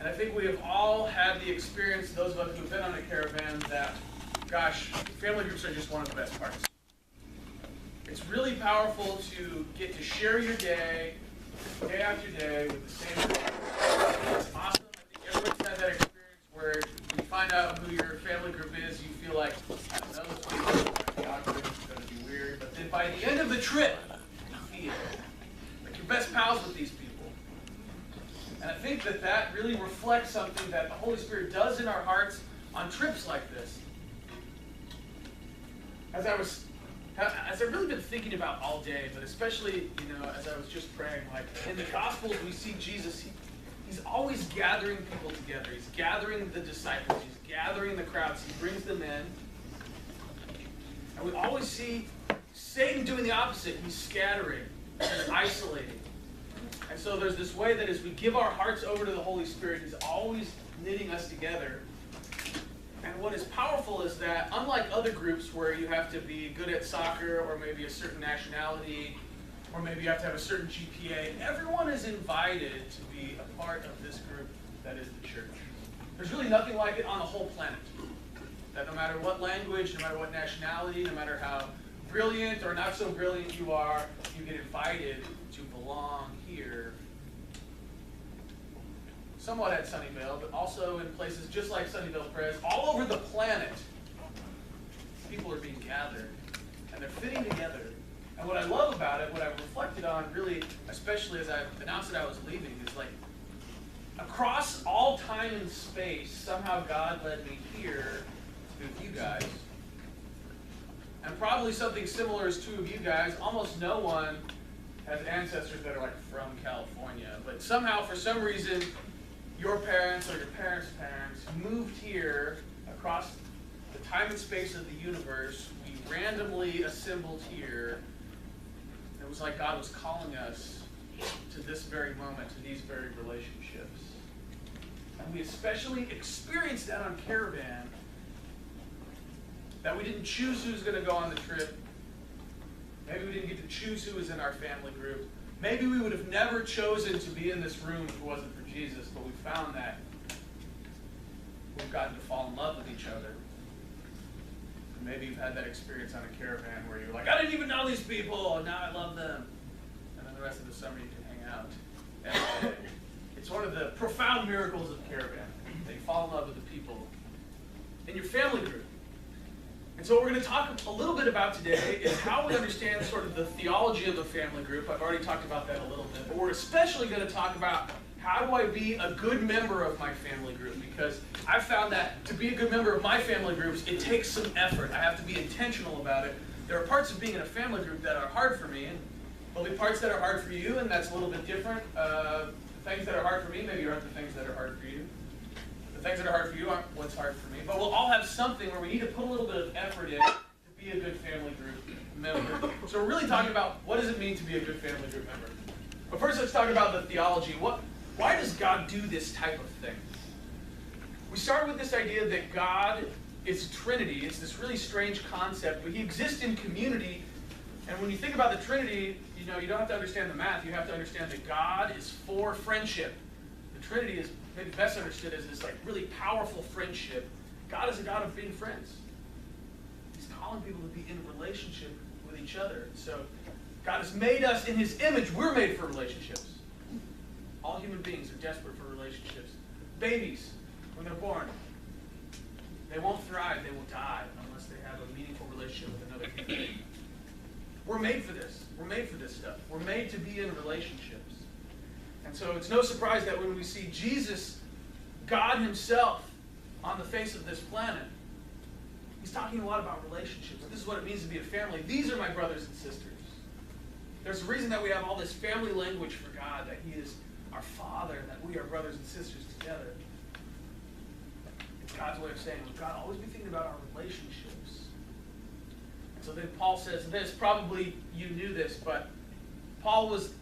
And I think we have all had the experience, those of us who have been on a caravan, that, gosh, family groups are just one of the best parts. It's really powerful to get to share your day after day, with the same group. It's awesome. I think everyone's had that experience where when you find out who your family group is, you feel like, I don't know those people, it's going to be awkward, it's going to be weird. But then by the end of the trip, you feel like you're best pals with these people. And I think that that really reflects something that the Holy Spirit does in our hearts on trips like this. As I've really been thinking about all day, but especially, as I was just praying, like in the Gospels we see Jesus, he's always gathering people together. He's gathering the disciples. He's gathering the crowds. He brings them in. And we always see Satan doing the opposite. He's scattering. He's isolating. And so there's this way that as we give our hearts over to the Holy Spirit, He's always knitting us together. And what is powerful is that, unlike other groups where you have to be good at soccer or maybe a certain nationality or maybe you have to have a certain GPA, everyone is invited to be a part of this group that is the church. There's really nothing like it on the whole planet. That no matter what language, no matter what nationality, no matter how brilliant or not so brilliant you are, you get invited to belong here. Somewhat at Sunnyvale, but also in places just like Sunnyvale Press, all over the planet, people are being gathered, and they're fitting together. And what I love about it, what I've reflected on really, especially as I've announced that I was leaving, is like, across all time and space, somehow God led me here to be with you guys. And probably something similar is true of you guys. Almost no one has ancestors that are like from California, but somehow, for some reason, your parents or your parents' parents moved here across the time and space of the universe. We randomly assembled here. It was like God was calling us to this very moment, to these very relationships. And we especially experienced that on Caravan, that we didn't choose who's going to go on the trip. Maybe we didn't get to choose who was in our family group. Maybe we would have never chosen to be in this room if it wasn't for Jesus, but we found that we've gotten to fall in love with each other. And maybe you've had that experience on a caravan where you're like, I didn't even know these people, and now I love them. And then the rest of the summer you can hang out. And it's one of the profound miracles of Caravan, that you fall in love with the people in your family group. And so what we're going to talk a little bit about today is how we understand sort of the theology of the family group. I've already talked about that a little bit, but we're especially going to talk about how do I be a good member of my family group, because I've found that to be a good member of my family groups, it takes some effort. I have to be intentional about it. There are parts of being in a family group that are hard for me, and there'll be parts that are hard for you, and that's a little bit different. Things that are hard for me maybe aren't the things that are hard for you. The things that are hard for you aren't what's hard for me. But we'll all have something where we need to put a little bit of effort in to be a good family group member. So we're really talking about what does it mean to be a good family group member. But first let's talk about the theology. Why does God do this type of thing? We start with this idea that God is a Trinity. It's this really strange concept, but He exists in community. And when you think about the Trinity, you don't have to understand the math. You have to understand that God is for friendship. The Trinity is maybe best understood as this like really powerful friendship. God is a God of being friends. He's calling people to be in relationship with each other. So God has made us in His image. We're made for relationships. All human beings are desperate for relationships. Babies, when they're born, they won't thrive, they will die unless they have a meaningful relationship with another human being. We're made for this. We're made for this stuff. We're made to be in relationships. And so it's no surprise that when we see Jesus, God Himself, on the face of this planet, He's talking a lot about relationships. This is what it means to be a family. These are my brothers and sisters. There's a reason that we have all this family language for God, that He is our Father, that we are brothers and sisters together. It's God's way of saying, we've got to always be thinking about our relationships. And so then Paul says this, probably you knew this, but Paul was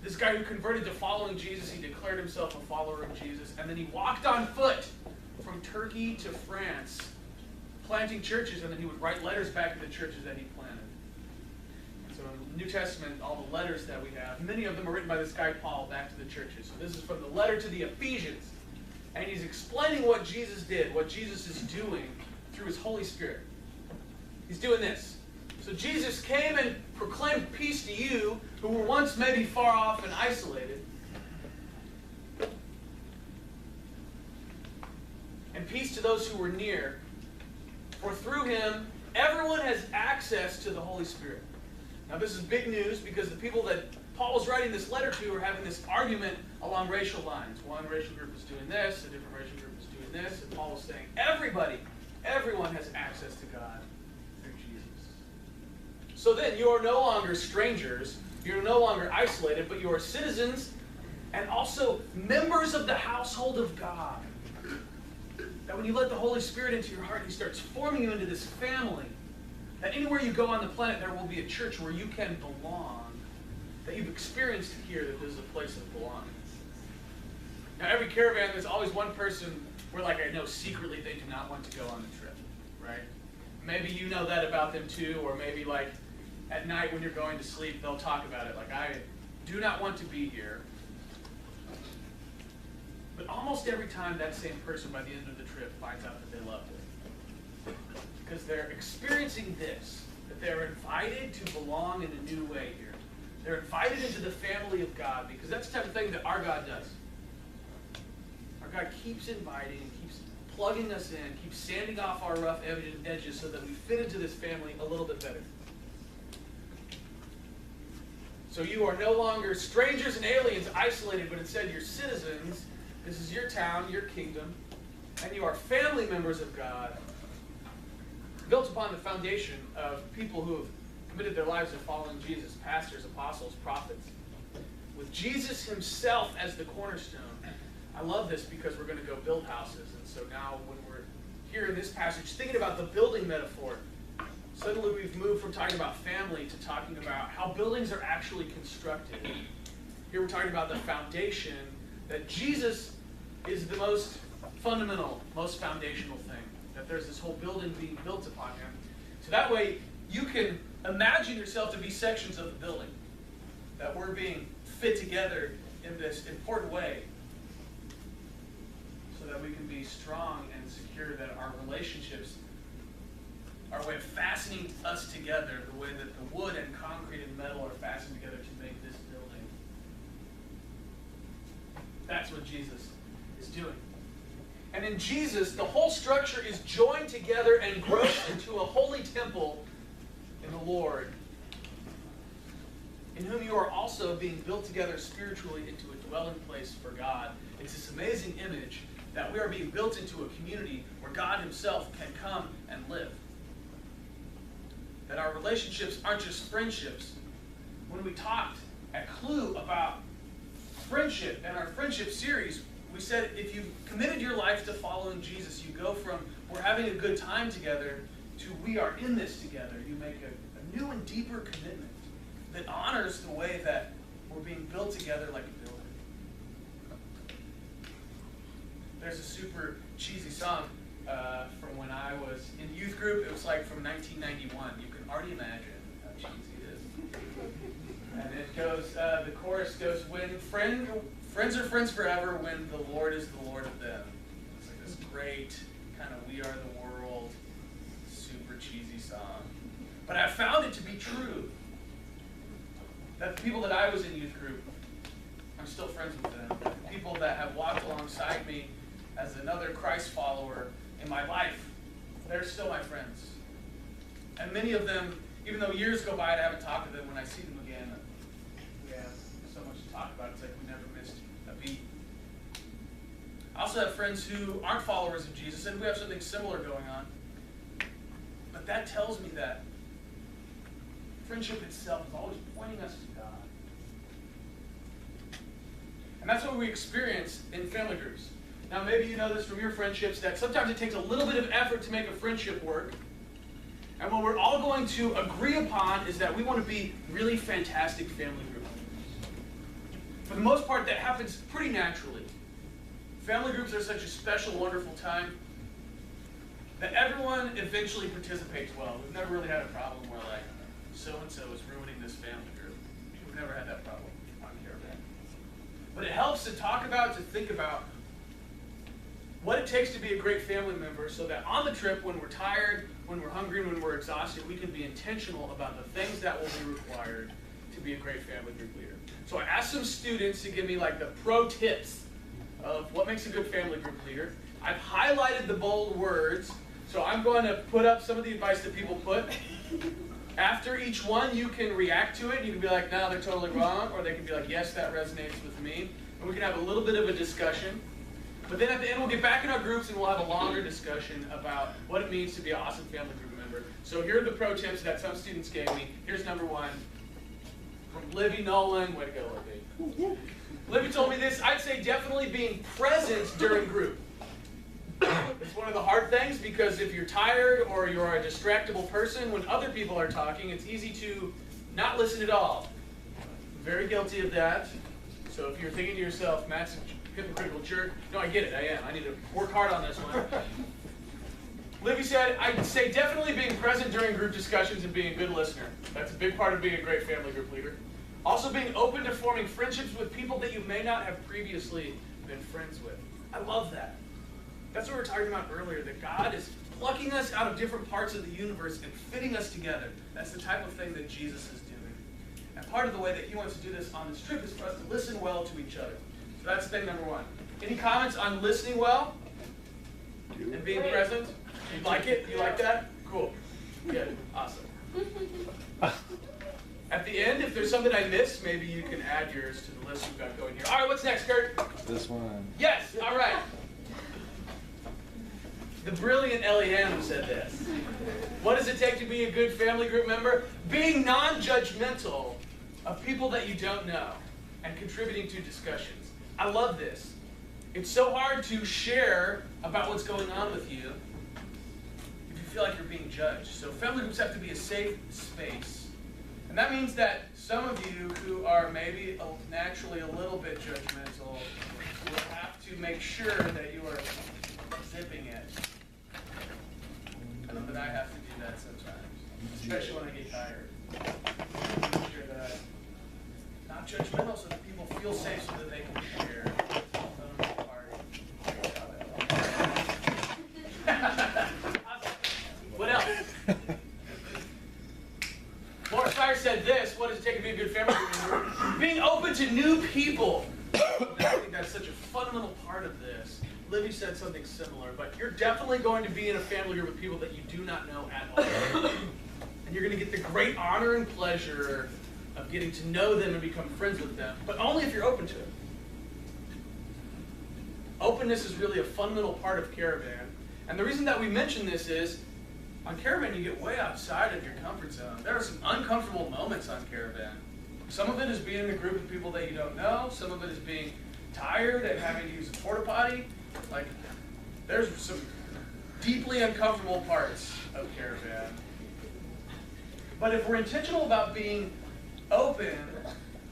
this guy who converted to following Jesus. He declared himself a follower of Jesus. And then he walked on foot from Turkey to France, planting churches, and then he would write letters back to the churches that he planted. And so in the New Testament, all the letters that we have, many of them are written by this guy Paul back to the churches. So this is from the letter to the Ephesians. And he's explaining what Jesus did, what Jesus is doing through his Holy Spirit. He's doing this. So Jesus came and proclaimed peace to you who were once maybe far off and isolated. And peace to those who were near. For through him, everyone has access to the Holy Spirit. Now this is big news because the people that Paul was writing this letter to are having this argument along racial lines. One racial group is doing this, a different racial group is doing this, and Paul was saying, everyone has access to God through Jesus. So then you are no longer strangers, you're no longer isolated, but you are citizens and also members of the household of God. That when you let the Holy Spirit into your heart, he starts forming you into this family. That anywhere you go on the planet, there will be a church where you can belong. That you've experienced here, that this is a place of belonging. Now, every caravan, there's always one person where, like, I know secretly they do not want to go on the trip, right? Maybe you know that about them too, or maybe, like, at night when you're going to sleep, they'll talk about it. Like, I do not want to be here. But almost every time, that same person, by the end of the trip, finds out that they loved it. Because they're experiencing this, that they're invited to belong in a new way here. They're invited into the family of God, because that's the type of thing that our God does. Our God keeps inviting, keeps plugging us in, keeps sanding off our rough edges so that we fit into this family a little bit better. So you are no longer strangers and aliens, isolated, but instead you're citizens. This is your town, your kingdom, and you are family members of God, built upon the foundation of people who have committed their lives to following Jesus, pastors, apostles, prophets, with Jesus himself as the cornerstone. I love this because we're going to go build houses, and so now when we're here in this passage, thinking about the building metaphor, suddenly we've moved from talking about family to talking about how buildings are actually constructed. Here we're talking about the foundation, that Jesus is the most fundamental, most foundational thing, that there's this whole building being built upon him. So that way, you can imagine yourself to be sections of the building, that we're being fit together in this important way, so that we can be strong and secure, that our relationships, our way of fastening us together, the way that the wood and concrete and metal are fastened together to make this building. That's what Jesus is doing. And in Jesus, the whole structure is joined together and grows into a holy temple in the Lord, in whom you are also being built together spiritually into a dwelling place for God. It's this amazing image that we are being built into a community where God himself can come and live. That our relationships aren't just friendships. When we talked at Clue about friendship and our friendship series, we said if you've committed your life to following Jesus, you go from we're having a good time together to we are in this together. You make a new and deeper commitment that honors the way that we're being built together like a building. There's a super cheesy song from when I was in youth group. It was like from 1991. You can already imagine how cheesy it is. And it goes, the chorus goes, when friends are friends forever, when the Lord is the Lord of them. It's like this great kind of We Are the World, super cheesy song. But I found it to be true. That the people that I was in youth group, I'm still friends with them. The people that have walked alongside me as another Christ follower in my life, they're still my friends. And many of them, even though years go by and I haven't talked to them, when I see them again, we have so much to talk about. It's like we never missed a beat. I also have friends who aren't followers of Jesus, and we have something similar going on. But that tells me that friendship itself is always pointing us to God. And that's what we experience in family groups. Now, maybe you know this from your friendships, that sometimes it takes a little bit of effort to make a friendship work. And what we're all going to agree upon is that we want to be really fantastic family group members. For the most part, that happens pretty naturally. Family groups are such a special, wonderful time that everyone eventually participates well. We've never really had a problem where, like, so-and-so is ruining this family group. We've never had that problem on Caravan. But it helps to talk about, to think about what it takes to be a great family member so that on the trip, when we're tired, when we're hungry, when we're exhausted, we can be intentional about the things that will be required to be a great family group leader. So I asked some students to give me like the pro tips of what makes a good family group leader. I've highlighted the bold words, so I'm going to put up some of the advice that people put. After each one, you can react to it. You can be like, no, they're totally wrong, or they can be like, yes, that resonates with me. And we can have a little bit of a discussion. But then at the end, we'll get back in our groups and we'll have a longer discussion about what it means to be an awesome family group member. So here are the pro tips that some students gave me. Here's number one from Livy Nolan. Way to go, Livy. Livy told me this. I'd say definitely being present during group. It's one of the hard things because if you're tired or you're a distractible person, when other people are talking, it's easy to not listen at all. I'm very guilty of that. So if you're thinking to yourself, Matt's a hypocritical jerk, no, I get it, I am. I need to work hard on this one. Livy said, I'd say definitely being present during group discussions and being a good listener. That's a big part of being a great family group leader. Also being open to forming friendships with people that you may not have previously been friends with. I love that. That's what we were talking about earlier, that God is plucking us out of different parts of the universe and fitting us together. That's the type of thing that Jesus is doing. And part of the way that he wants to do this on this trip is for us to listen well to each other. So that's thing number one. Any comments on listening well and being present? You like it? You like that? Cool. Good. Awesome. At the end, if there's something I missed, maybe you can add yours to the list we've got going here. All right, what's next, Kurt? This one. Yes, all right. The brilliant Ellie Hannon said this. What does it take to be a good family group member? Being non-judgmental of people that you don't know and contributing to discussions. I love this. It's so hard to share about what's going on with you if you feel like you're being judged. So family groups have to be a safe space. And that means that some of you who are maybe naturally a little bit judgmental will have to make sure that you are zipping it. I know that I have to do that sometimes, especially when I get tired. Make sure that I'm not judgmental so that people feel safe so that they can share. What else? Morris Fire said this, what does it take to be a good family group member? Being open to new people. I think that's such a fundamental part of this. Livy said something similar, but you're definitely going to be in a family group with people that you do not know at all. And you're going to get the great honor and pleasure of getting to know them and become friends with them, but only if you're open to it. Openness is really a fundamental part of Caravan. And the reason that we mention this is, on Caravan you get way outside of your comfort zone. There are some uncomfortable moments on Caravan. Some of it is being in a group of people that you don't know. Some of it is being tired and having to use a porta potty. Like, there's some deeply uncomfortable parts of Caravan. But if we're intentional about being open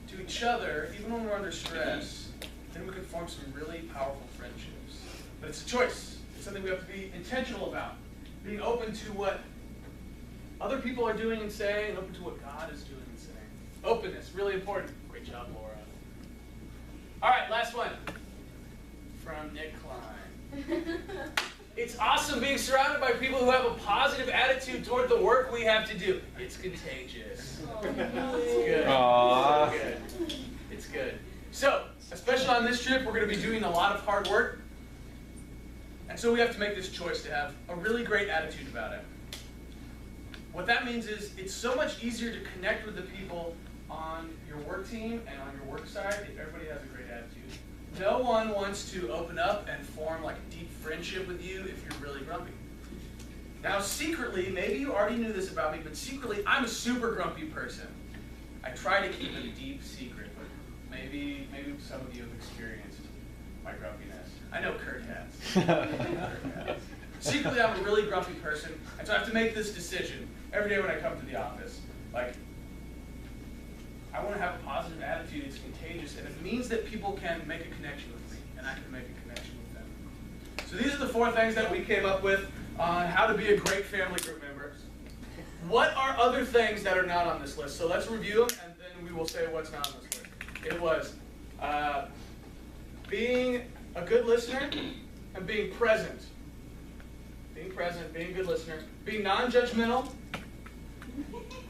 to each other, even when we're under stress, then we can form some really powerful friendships. But it's a choice. It's something we have to be intentional about. Being open to what other people are doing and saying, and open to what God is doing and saying. Openness, really important. Great job, Laura. All right, last one. From Nick Klein. It's awesome being surrounded by people who have a positive attitude toward the work we have to do. It's contagious. It's good. Aww. It's good. It's good. So, especially on this trip, we're going to be doing a lot of hard work. And so we have to make this choice to have a really great attitude about it. What that means is it's so much easier to connect with the people on your work team and on your work side if everybody has a great attitude. No one wants to open up and form like a deep friendship with you if you're really grumpy. Now secretly, maybe you already knew this about me, but secretly I'm a super grumpy person. I try to keep it a deep secret, but maybe some of you have experienced my grumpiness. I know Kurt has. Secretly, I'm a really grumpy person, and so I have to make this decision every day when I come to the office. Like, I want to have a positive attitude. It's contagious, and it means that people can make a connection with me, and I can make a connection with them. So these are the 4 things that we came up with on how to be a great family group member. What are other things that are not on this list? So let's review them, and then we will say what's not on this list. It was being a good listener, and being present. Being present, being a good listener, being non-judgmental,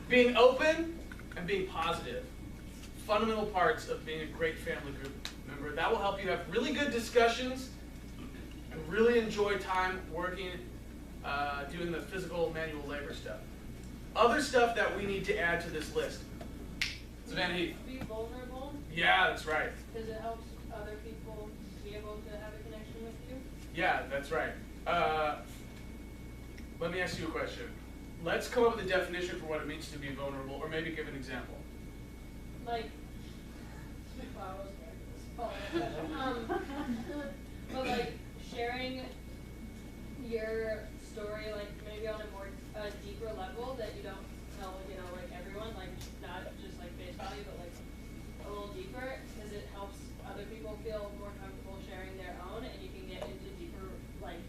being open, and being positive. Fundamental parts of being a great family group member. That will help you have really good discussions and really enjoy time working, doing the physical manual labor stuff. Other stuff that we need to add to this list. Savannah Heath. Be vulnerable. Yeah, that's right. Because it helps other people be able to have a connection with you. Yeah, that's right. Let me ask you a question. Let's come up with a definition for what it means to be vulnerable, or maybe give an example. Like, wow, I was but like sharing your story, like maybe on a more deeper level that you don't tell, like everyone, like not just like face value, but like a little deeper, because it helps other people feel more comfortable sharing their own, and you can get into deeper like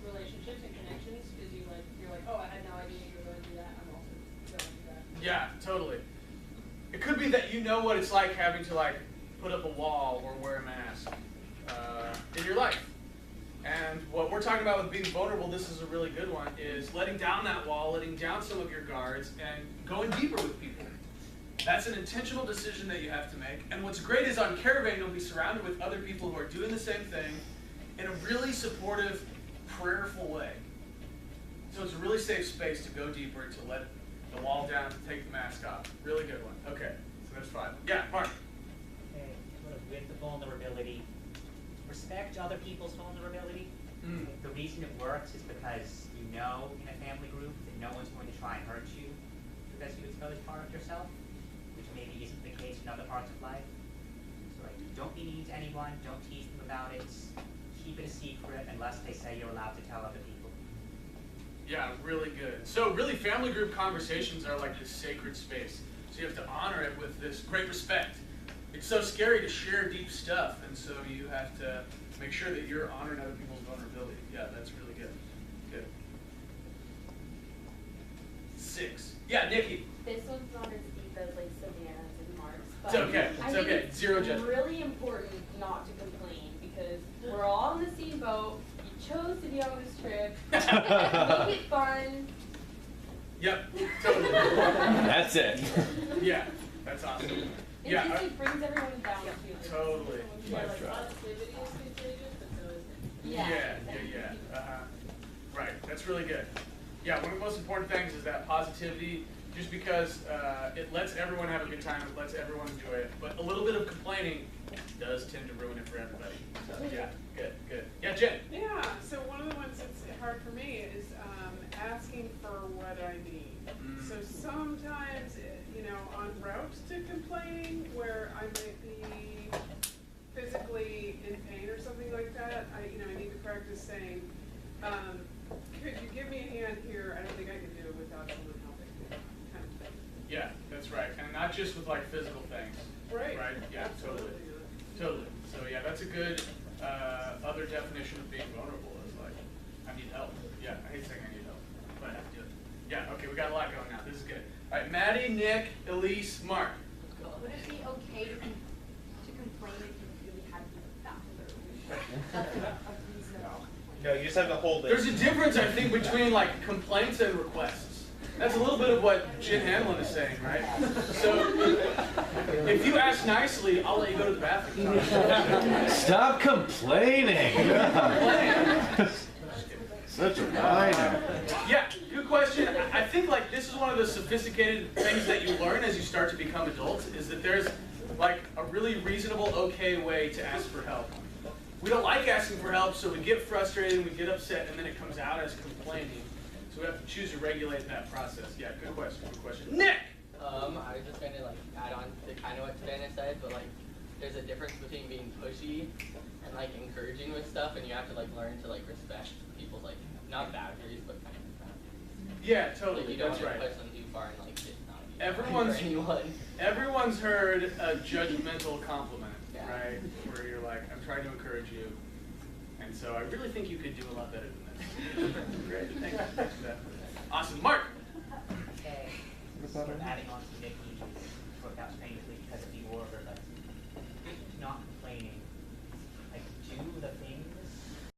relationships and connections because you're like, oh, I had no idea you were going through that. I'm also going through that. Yeah, totally. It could be that you know what it's like having to like put up a wall or wear a mask in your life. And what we're talking about with being vulnerable, this is a really good one, is letting down that wall, letting down some of your guards, and going deeper with people. That's an intentional decision that you have to make. And what's great is on Caravan, you'll be surrounded with other people who are doing the same thing in a really supportive, prayerful way. So it's a really safe space to go deeper, to let the wall down, to take the mask off. Really good one. Okay, so there's 5. Yeah, Mark. Okay, sort of with the vulnerability, respect other people's vulnerability. The reason it works is because you know in a family group that no one's going to try and hurt you because you expose part of yourself, which maybe isn't the case in other parts of life. So like, don't be mean to anyone, don't tease them about it, keep it a secret unless they say you're allowed to tell other people. Yeah, really good. So really family group conversations are like this sacred space. So you have to honor it with this great respect. It's so scary to share deep stuff, and so you have to make sure that you're honoring other people's vulnerability. Yeah, that's really good. Good. 6. Yeah, Nikki. This one's not as deep as like Savannah's and Mark's, but It's okay. It's okay. It's Zero judgment. really important not to complain because we're all in the same boat. You chose to be on this trip. Make it fun. Yep, totally. That's it. Yeah, that's awesome. It Yeah, just it brings everyone down too. totally. Yeah, like positivity is contagious, but so is it. Yeah. Right, that's really good. Yeah, one of the most important things is that positivity, just because it lets everyone have a good time, it lets everyone enjoy it, but a little bit of complaining does tend to ruin it for everybody. So yeah, good. Yeah, Jen. Yeah, so one of the ones that's hard for me is asking for what I need. So sometimes, on route to complaining, where I might be physically in pain or something like that, I need to practice saying, could you give me a hand here? I don't think I can do it without someone helping me, kind of thing. Yeah, that's right. And not just with like physical things. Right. Right? Yeah, Absolutely. Totally. So yeah, that's a good other definition of being vulnerable is like, I need help. Yeah, I hate saying I need help, but I have to do it. Yeah, okay, we got a lot going now. This is good. All right, Maddie, Nick, Elise, Mark. Would it be okay to complain if you really had to go to the bathroom? No, you just have to hold it. There's a difference, I think, between like complaints and requests. That's a little bit of what Jen Hanlon is saying, right? So, if you ask nicely, I'll let you go to the bathroom. Stop complaining. Such a whiner. Yeah, good question. I think like this is one of the sophisticated things that you learn as you start to become adults, is that there's like a really reasonable, okay way to ask for help. We don't like asking for help, so we get frustrated, we get upset, and then it comes out as complaining. So we have to choose to regulate that process. Yeah, good question, Nick! I was just going to like add on to kind of what Savannah said, but like there's a difference between being pushy and like encouraging with stuff, and you have to like learn to like respect people's like, not boundaries, but kind of boundaries. Yeah, totally, Like you don't that's want right. to push them too far and like just not be for anyone. Everyone's heard a judgmental compliment, Yeah. right? Where you're like, I'm trying to encourage you, and so I really think you could do a lot better than this. Great, thanks for that. Awesome, Mark. Okay, sort of adding on to Nikki's, worked out strangely because of the order, but